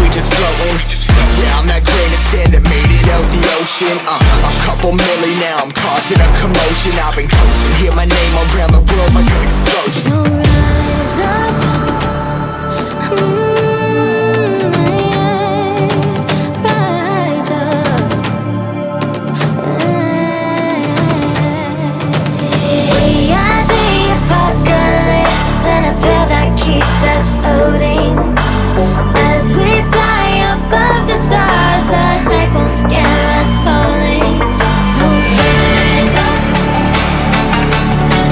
we just floating. Yeah, I'm that grain of sand that made it out the ocean. A couple milli now, I'm causing a commotion. I've been coasting, hear my name around the world like an explosion. So rise up, rise up. We are the apocalypse, and a pill that keeps us floating. As we fly above the stars, the hype won't scare us falling. So rise up.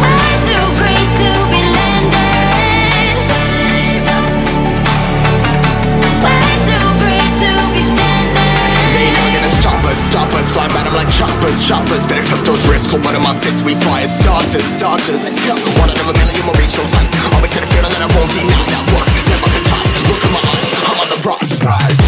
I'm too great to be landed. Rise up. Way too great to be standing. They ain't never gonna stop us, fly by them like choppers. Better cut those wrists, cold blood in my fists, we fire starters. Let's go. One out of a million, we'll reach those heights. Always had a feeling that I won't deny that work. Never could toss, look in my eyes, I'm on the rocks. Rise.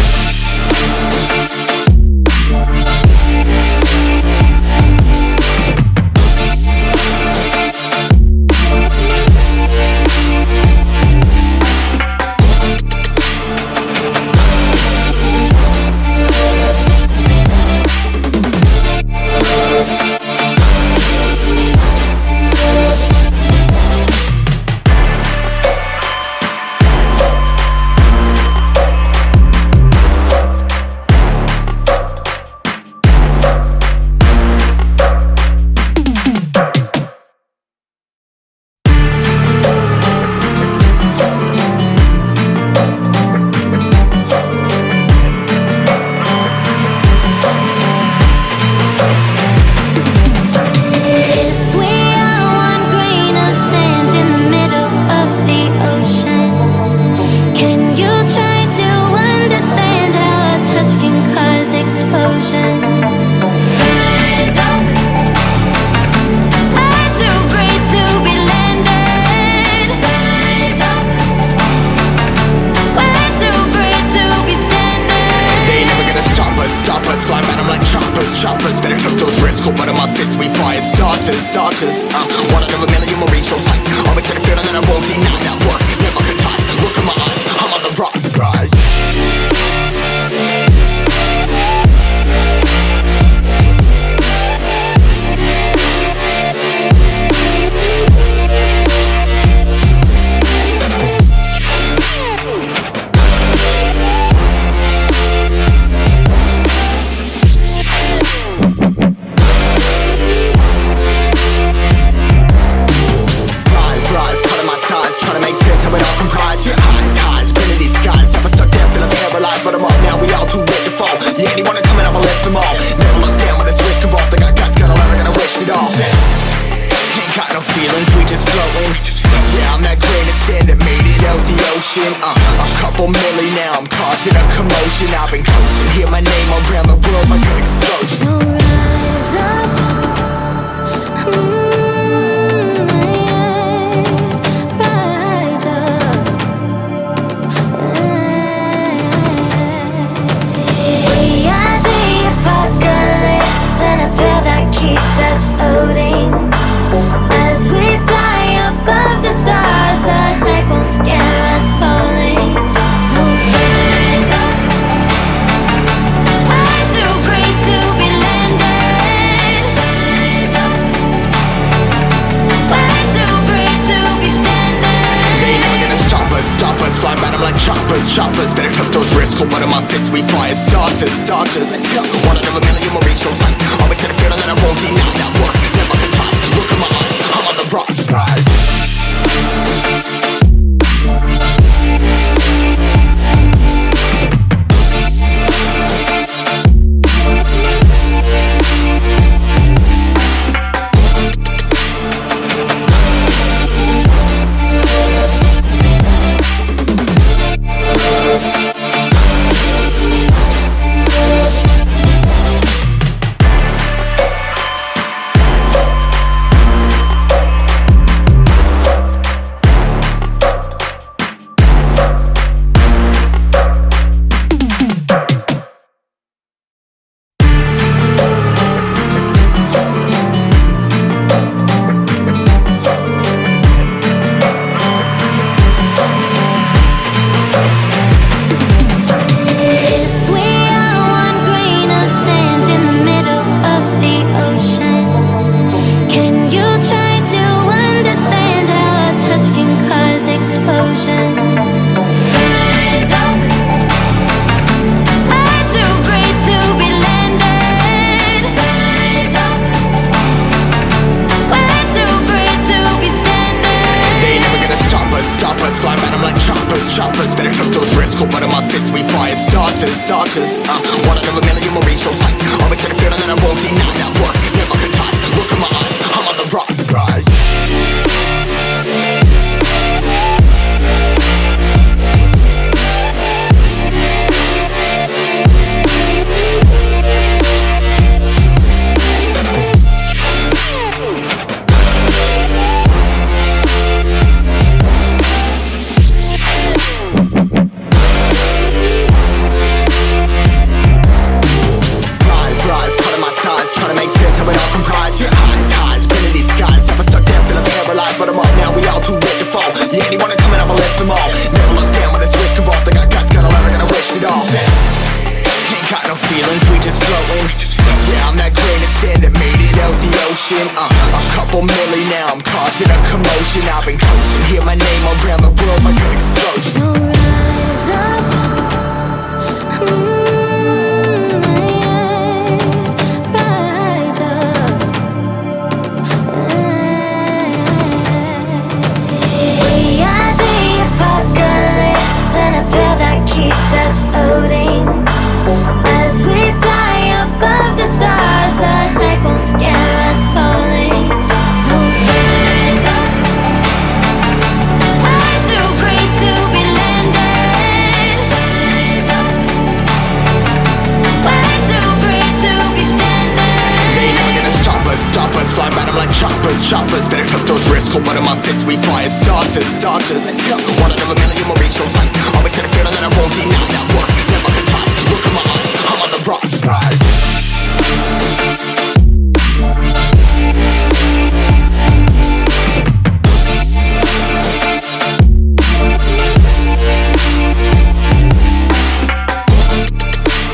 Choppers, better cut those wrists, cold blood in my fists, we fire starters. One out of a million, we'll reach those heights. Always had a feeling that I won't deny that work. Never could toss, look in my eyes, I'm on the rocks. Rise. But I'm up now, we all too late to fall. Yeah, anyone coming up, I'll lift them all. Never look down when this risk involved. I got guts, got a lot, I gotta wish it all. Ain't got no feelings, we just floating. Yeah, I'm that grain of sand that made it out the ocean. A couple milli now, I'm causing a commotion. I've been coasting, hear my name around the world like an explosion. So rise up. Keeps us floating. As we fly above the stars, the hype won't scare us falling. So rise up. I'm too great to be landed. Rise up. Way too great to be standing. They ain't never gonna stop us, fly by them like choppers. Better cut those wrists, cold blood in my fists, we fire starters. Let's go. One out of a million, we'll reach those heights. Always had a feeling that I won't deny that work. Never could toss, look in my eyes, I'm on the rocks. Rise. starters. One out of a million will reach those heights. Always had a feeling that I won't deny that work never could toss. Look in my eyes, I'm on the rise. Trying to make sense of it all comprised. Yeah, highs, been in these skies. Never stuck down, feeling paralyzed. But I'm up now, we all too late to fall. Yeah, anyone coming up, I left them all. Never look down when there's risk involved. I got guts, got a lot, I gotta waste it all. Ain't got no feelings, we just floating. Yeah, I'm that grain of sand that made it out the ocean. A couple milli now, I'm causing a commotion. I've been coasting, hear my name around the world like an explosion. So rise up. Keeps us floating as we fly above the stars. The hype won't scare us falling. So rise up. We're too great to be landed. Rise up. We're too great to be standing. They never gonna stop us, fly by them like choppers. Better took those risks, hold one of my fists, we fly as starters. Let's go. One out of a million will reach those heights. Always had a feeling that I won't deny that work never could